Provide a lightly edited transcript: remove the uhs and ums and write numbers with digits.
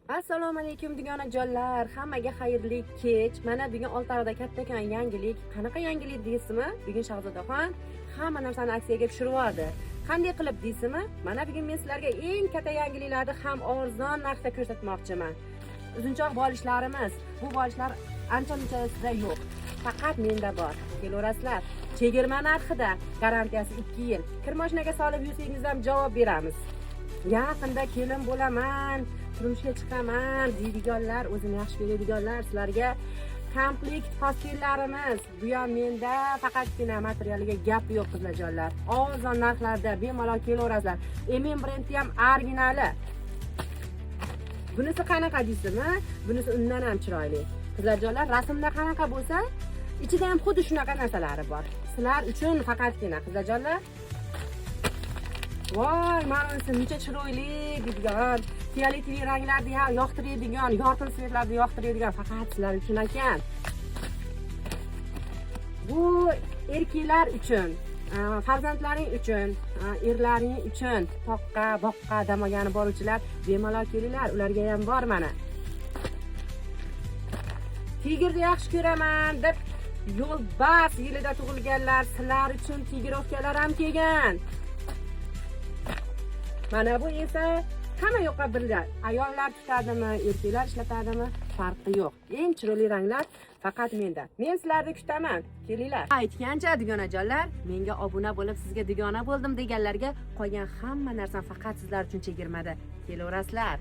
Assalomu alaykum dugonajonlar, hammaga xayrli kech. Mana bugun Oltiarada kattakon yangilik. Qanaqa yangilik deysizmi? Bugun Shahzodaxon hamma narsani aksiyaga tushirib yubordi. Qanday qilib deysizmi? Mana bugun men sizlarga eng katta yangiliklarni ham arzon narxda ko'rsatmoqchiman. Uzunchoq bolishlarimiz, bu bolishlar ancha-munchasida yo'q. Faqat menda bor. Kelaverasizlar. Chegirma narxida, garantiyasi 2 yil. Kirmoshinaga solib yursangiz ham javob beramiz. Yaqinda kelin bo'laman, turmushga chiqaman deydiganlar, o'zini yaxshi ko'radiganlar, sizlarga komplekt postellarimiz. Bu ham menda, faqatgina materialiga gap yo'q qizlarjonlar. Arzon narxlarda bemalol kelaverasizlar. Emin brendi ham originali. Bunisi qanaqa deysizmi? Bunisi undan ham chiroyli. Qizlarjonlar, rasmda qanaqa bo'lsa, ichida ham xuddi shunaqa narsalari bor. Sizlar uchun faqatgina qizlarjonlar. Voy, mana bunisi necha chiroyli deydigan, fioletli ranglarni yoqtiradigan, yorqin svetlarni yoqtiradigan faqat sizlar uchun ekan. Bu erkaklar uchun, farzandlaring uchun, erlaring uchun, toqqa, boqqa damagani boruvchilar bemalol kelinglar, ularga ham bor mana. Tigirni yaxshi ko'raman deb yo'lbars yilida tug'ilganlar, sizlar uchun tigirovkalar ham kelgan. Mana bu esa hamma yoqqa birga. Ayollar tutadimi, erkaklar ishlatadimi, farqi yo'q. Eng chiroyli ranglar faqat menda. Men sizlarni kutaman. Kelinglar. Aytgancha dugonajonlar, menga obuna bo'lib, sizga dugona bo'ldim deganlarga qolgan hamma narsa faqat sizlar uchun chegirmada. Kelaverasizlar.